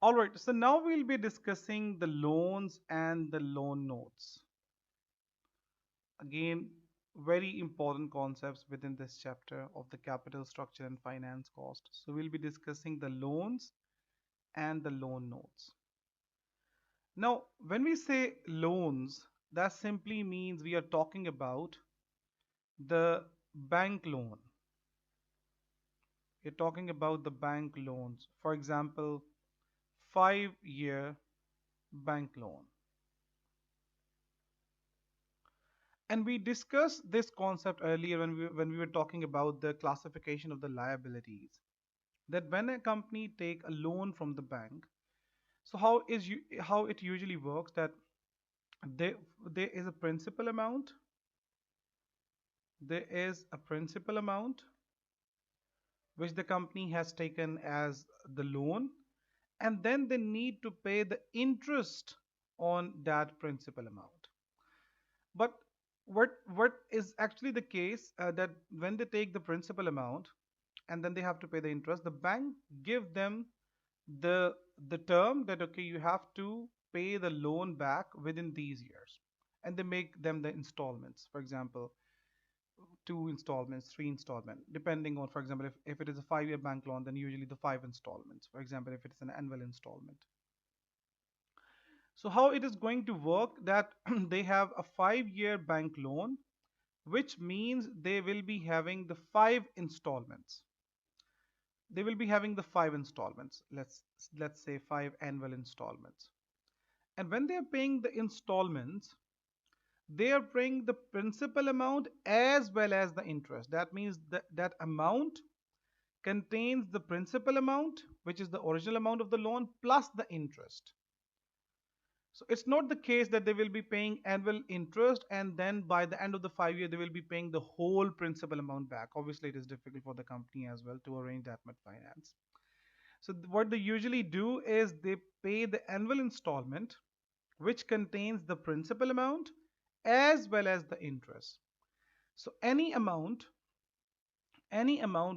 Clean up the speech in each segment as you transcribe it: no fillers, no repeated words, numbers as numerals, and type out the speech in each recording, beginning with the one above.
All right, so now we'll be discussing the loans and the loan notes. Again, very important concepts within this chapter of the capital structure and finance cost. So we'll be discussing the loans and the loan notes. Now, when we say loans, that simply means we are talking about the bank loan. You're talking about the bank loans. For example, 5-year bank loan. And we discussed this concept earlier when we were talking about the classification of the liabilities. That when a company take a loan from the bank, so how it usually works that there there is a principal amount, there is a principal amount which the company has taken as the loan, and then they need to pay the interest on that principal amount. But what is actually the case that when they take the principal amount and then they have to pay the interest, the bank give them the the term that okay, you have to pay the loan back within these years, and they make them the installments. For example, 2 installments, 3 installment, depending on, for example, if it is a 5-year bank loan, then usually the 5 installments. For example, if it's an annual installment. So how it is going to work that they have a 5-year bank loan, which means they will be having the 5 installments. They will be having the 5 installments. Let's say 5 annual installments. And when they are paying the installments, they are paying the principal amount as well as the interest. That means that amount contains the principal amount, which is the original amount of the loan, plus the interest. So it's not the case that they will be paying annual interest and then by the end of the 5 year they will be paying the whole principal amount back. Obviously, it is difficult for the company as well to arrange that much finance. So what they usually do is they pay the annual installment, which contains the principal amount as well as the interest. So any amount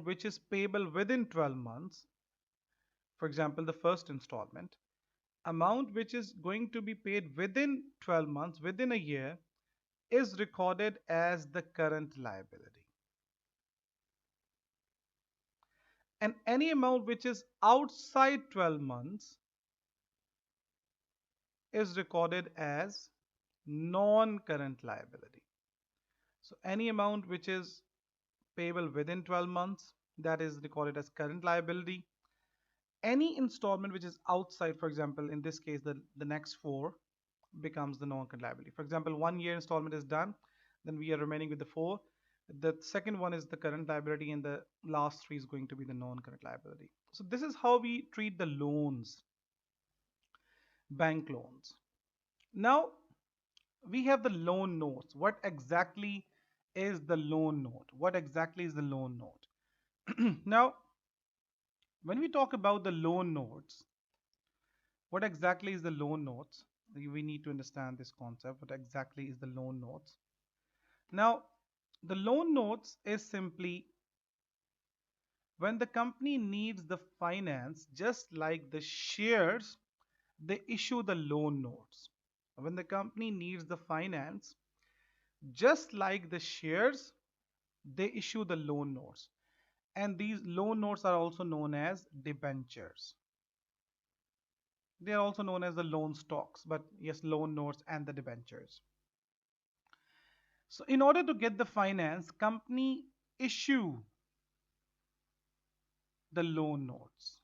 which is payable within 12 months, for example, the first installment, amount which is going to be paid within 12 months, within a year, is recorded as the current liability. And any amount which is outside 12 months is recorded as non-current liability. So any amount which is payable within 12 months, that is recorded as current liability. Any installment which is outside, for example, in this case, the next four becomes the non-current liability. For example, 1 year installment is done, then we are remaining with the four. The second one is the current liability, and the last three is going to be the non-current liability. So this is how we treat the loans, bank loans. Now we have the loan notes. What exactly is the loan note? What exactly is the loan note? Now, when we talk about the loan notes, what exactly is the loan notes? We need to understand this concept. What exactly is the loan notes? Now, the loan notes is simply when the company needs the finance, just like the shares, they issue the loan notes. When the company needs the finance, just like the shares, they issue the loan notes. And these loan notes are also known as debentures. They are also known as the loan stocks, but yes, loan notes and the debentures. So in order to get the finance, company issue the loan notes.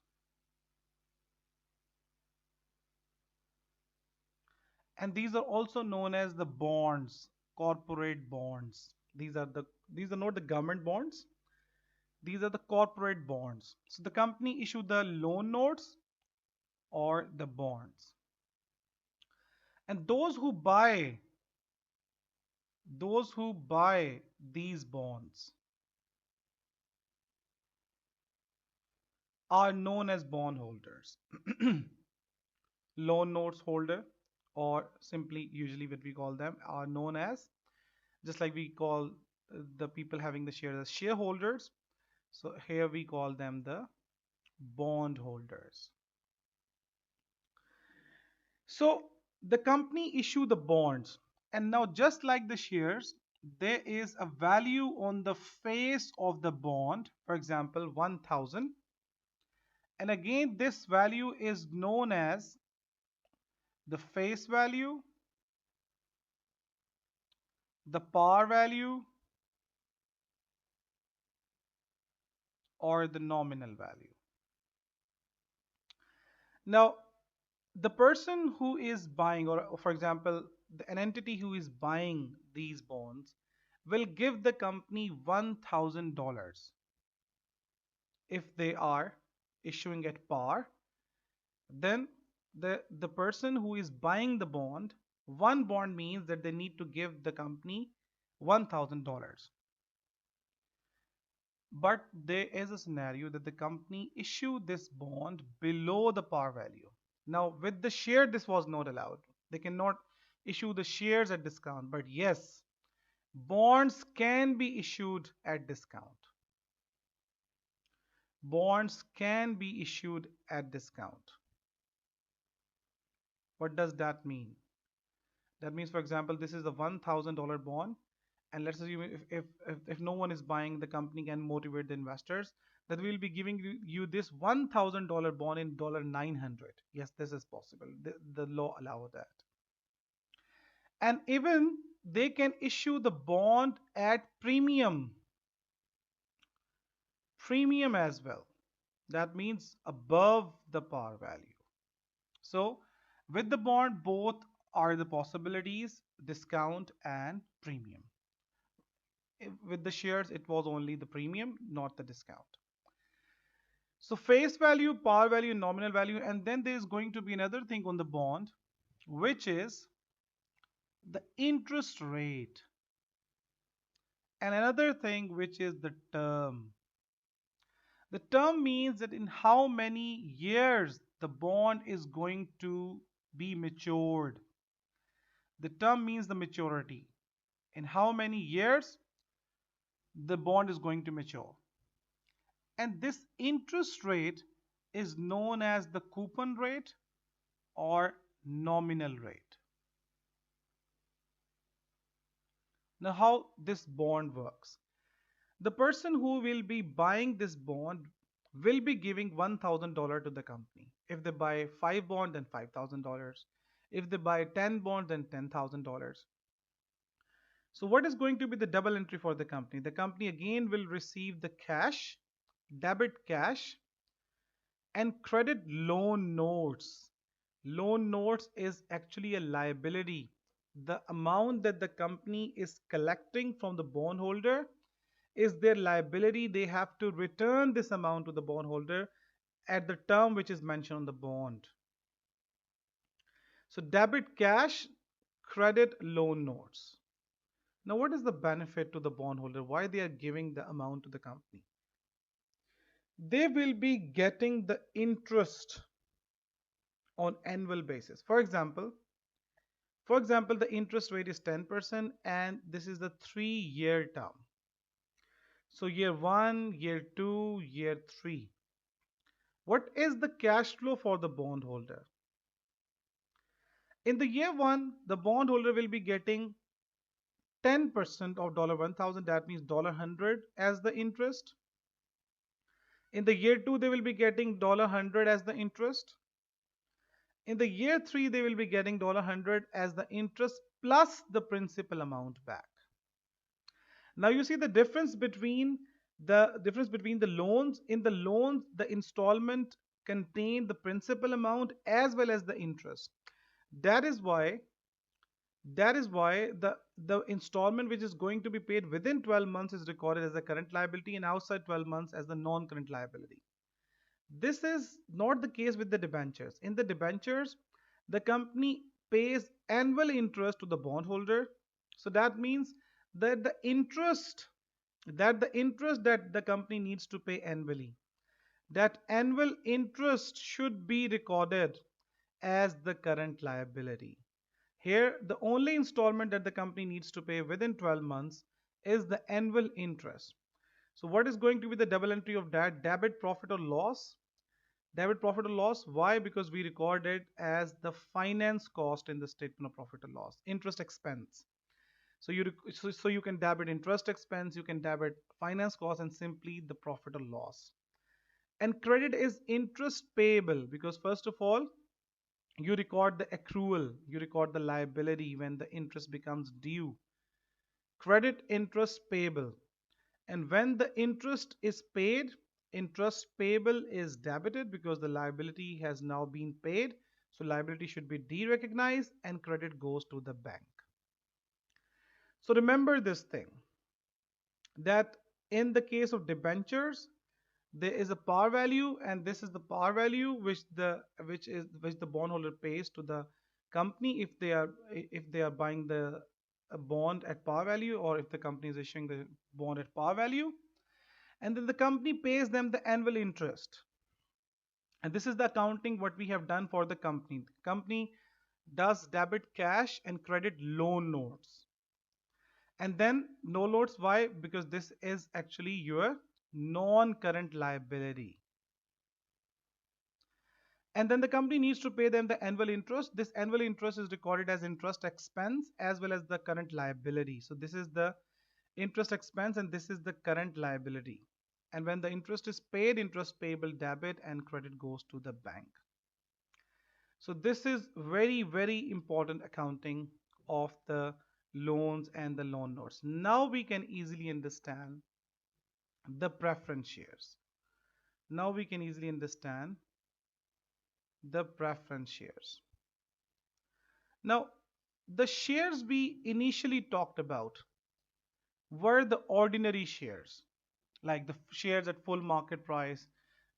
And these are also known as the bonds, corporate bonds. These are not the government bonds. These are the corporate bonds. So the company issue the loan notes or the bonds. And those who buy these bonds are known as bondholders. Loan notes holder, or simply usually what we call them, are known as, just like we call the people having the shares as shareholders. So here we call them the bondholders. So the company issue the bonds, and now just like the shares, there is a value on the face of the bond, for example 1000, and again this value is known as the face value, the par value, or the nominal value. Now the person who is buying, or for example an entity who is buying these bonds, will give the company $1000 if they are issuing at par. Then the person who is buying the bond, one bond means that they need to give the company $1000. But there is a scenario that the company issue this bond below the par value. Now with the share this was not allowed. They cannot issue the shares at discount, but yes, bonds can be issued at discount. Bonds can be issued at discount. What does that mean? That means, for example, this is a $1000 bond, and let's assume if no one is buying, the company can motivate the investors that we will be giving you this $1000 bond in 900. Yes, this is possible. The law allows that. And even they can issue the bond at premium as well. That means above the par value. So with the bond, both are the possibilities, discount and premium. With the shares, it was only the premium, not the discount. So face value, par value, nominal value, and then there is going to be another thing on the bond, which is the interest rate, and another thing which is the term. The term means that in how many years the bond is going to be matured. The term means the maturity. In how many years the bond is going to mature. And this interest rate is known as the coupon rate or nominal rate. Now, how this bond works. The person who will be buying this bond will be giving $1000 to the company. If they buy 5 bonds, then $5000. If they buy 10 bonds, then $10,000. So what is going to be the double entry for the company? The company again will receive the cash, debit cash, and credit loan notes. Loan notes is actually a liability. The amount that the company is collecting from the bondholder is their liability. They have to return this amount to the bondholder at the term which is mentioned on the bond. So debit cash, credit loan notes. Now what is the benefit to the bondholder? Why they are giving the amount to the company? They will be getting the interest on annual basis. For example, the interest rate is 10% and this is the 3-year term. So year 1, year 2, year 3. What is the cash flow for the bondholder? In the year 1, the bondholder will be getting 10% of $1000, that means $100 as the interest. In the year 2, they will be getting $100 as the interest. In the year 3, they will be getting $100 as the interest plus the principal amount back. Now you see the difference between the loans. In the loans, the installment contain the principal amount as well as the interest. That is why the installment which is going to be paid within 12 months is recorded as the current liability and outside 12 months as the non-current liability. This is not the case with the debentures. In the debentures, the company pays annual interest to the bondholder. So that means that the interest that the company needs to pay annually, that annual interest should be recorded as the current liability. Here, the only installment that the company needs to pay within 12 months is the annual interest. So what is going to be the double entry of that? Debit profit or loss. Debit profit or loss. Why? Because we record it as the finance cost in the statement of profit or loss. Interest expense. So you can debit interest expense, you can debit finance cost, and simply the profit or loss. And credit is interest payable because first of all, you record the accrual, you record the liability when the interest becomes due. Credit interest payable. And when the interest is paid, interest payable is debited because the liability has now been paid. So liability should be de-recognized and credit goes to the bank. So remember this thing that in the case of debentures, there is a par value, and this is the par value which the bondholder pays to the company if they are buying the a bond at par value, or if the company is issuing the bond at par value, and then the company pays them the annual interest. And this is the accounting what we have done for the company. The company does debit cash and credit loan notes. And then no notes, why? Because this is actually your non-current liability. And then the company needs to pay them the annual interest. This annual interest is recorded as interest expense as well as the current liability. So this is the interest expense and this is the current liability. And when the interest is paid, interest payable debit and credit goes to the bank. So this is very, very important accounting of the loans and the loan notes. Now we can easily understand the preference shares. Now we can easily understand the preference shares. Now, the shares we initially talked about were the ordinary shares, like the shares at full market price,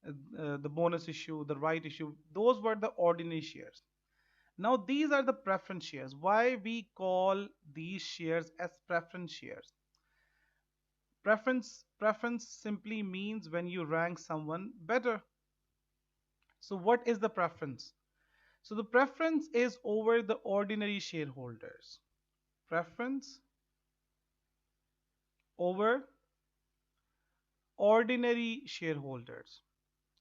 the bonus issue, the right issue. Those were the ordinary shares. Now, these are the preference shares. Why we call these shares as preference shares? Preference simply means when you rank someone better. So what is the preference? So the preference is over the ordinary shareholders. Preference over ordinary shareholders.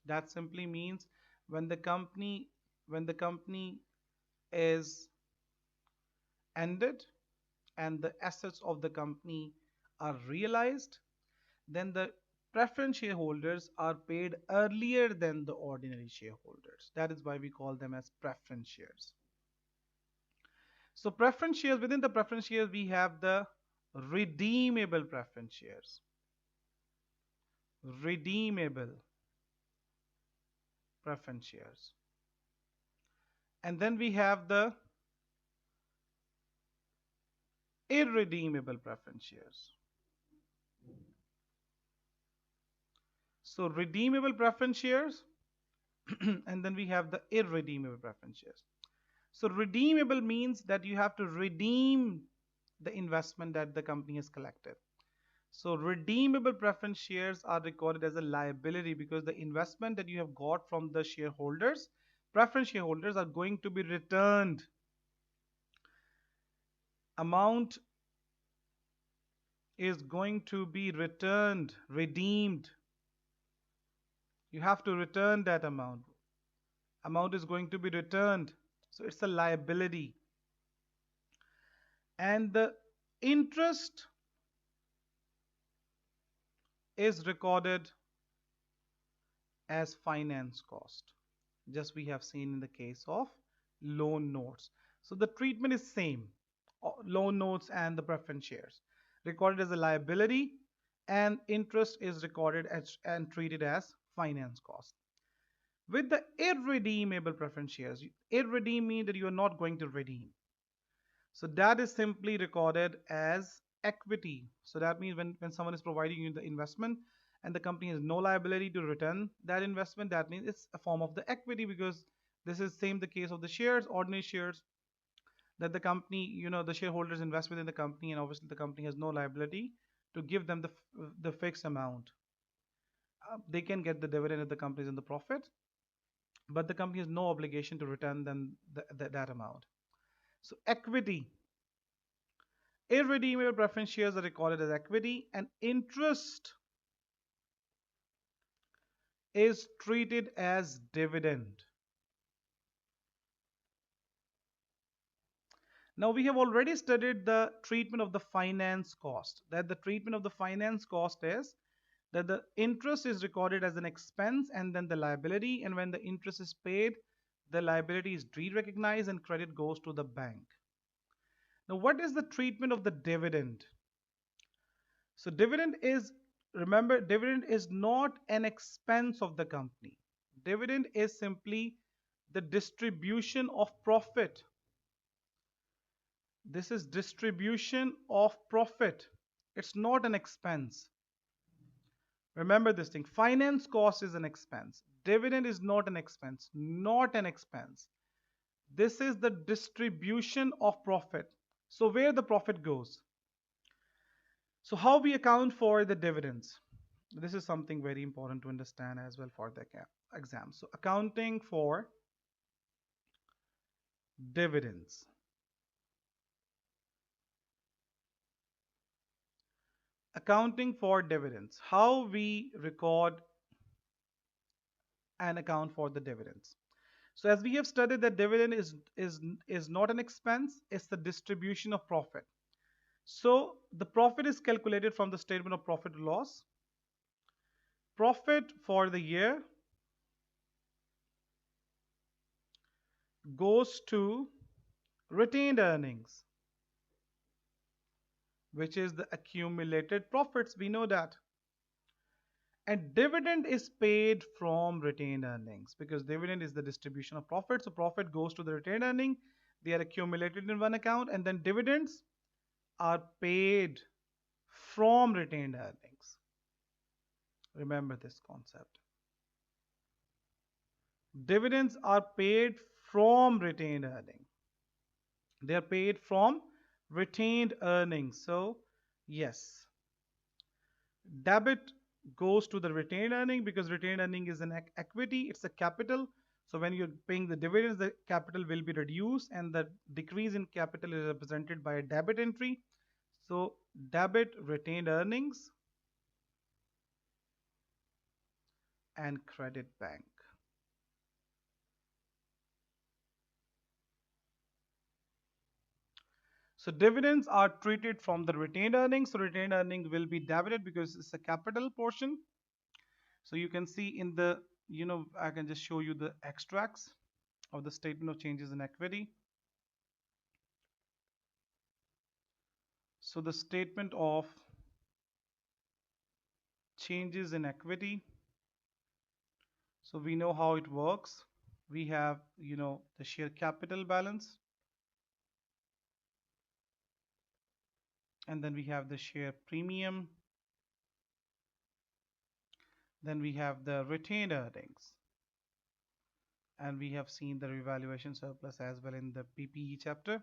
That simply means when the company is ended and the assets of the company are realized, then the preference shareholders are paid earlier than the ordinary shareholders. That is why we call them as preference shares. So preference shares, within the preference shares, we have the redeemable preference shares. Redeemable preference shares. And then we have the irredeemable preference shares. So redeemable preference shares and then we have the irredeemable preference shares. So redeemable means that you have to redeem the investment that the company has collected. So redeemable preference shares are recorded as a liability because the investment that you have got from the shareholders, preference shareholders, are going to be returned. Amount is going to be returned, redeemed. You have to return that amount. Amount is going to be returned. So it's a liability. And the interest is recorded as finance cost. Just we have seen in the case of loan notes. So the treatment is same. Loan notes and the preference shares recorded as a liability, and interest is recorded as and treated as finance cost. With the irredeemable preference shares, irredeem means that you are not going to redeem. So that is simply recorded as equity. So that means when someone is providing you the investment and the company has no liability to return that investment, that means it's a form of the equity, because this is same the case of the shares, ordinary shares, that the company, the shareholders invest within the company, and obviously the company has no liability to give them the fixed amount. They can get the dividend if the company is in the profit, but the company has no obligation to return them that amount. So equity, irredeemable preference shares are recorded as equity, and interest is treated as dividend. Now we have already studied the treatment of the finance cost. That the treatment of the finance cost is that the interest is recorded as an expense and then the liability, and when the interest is paid, the liability is de-recognized and credit goes to the bank. Now what is the treatment of the dividend? So dividend is, remember, dividend is not an expense of the company. Dividend is simply the distribution of profit. This is distribution of profit. It's not an expense. Remember this thing. Finance cost is an expense. Dividend is not an expense. Not an expense. This is the distribution of profit. So where the profit goes. So how we account for the dividends? This is something very important to understand as well for the exam. So accounting for dividends. Accounting for dividends. How we record and account for the dividends. So as we have studied that dividend is not an expense, it's the distribution of profit. So the profit is calculated from the statement of profit or loss. Profit for the year goes to retained earnings, which is the accumulated profits. We know that. And dividend is paid from retained earnings because dividend is the distribution of profit. So profit goes to the retained earning. They are accumulated in one account, and then dividends are paid from retained earnings. Remember this concept. Dividends are paid from retained earning. They are paid from retained earnings. So yes, debit goes to the retained earning because retained earning is an equity, it's a capital. So when you're paying the dividends, the capital will be reduced and the decrease in capital is represented by a debit entry. So debit retained earnings and credit bank. So dividends are treated from the retained earnings. So retained earnings will be debited because it's a capital portion. So you can see in the, I can just show you the extracts of the statement of changes in equity. So the statement of changes in equity. So we know how it works. We have, the share capital balance. And then we have the share premium. Then we have the retained earnings. And we have seen the revaluation surplus as well in the PPE chapter.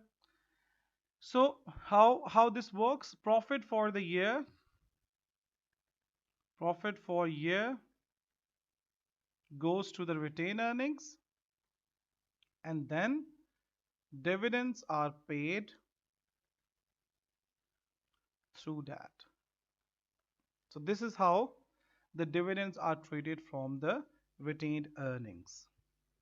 So how this works? Profit for the year. Profit for year goes to the retained earnings. And then dividends are paid through that. So this is how the dividends are treated from the retained earnings.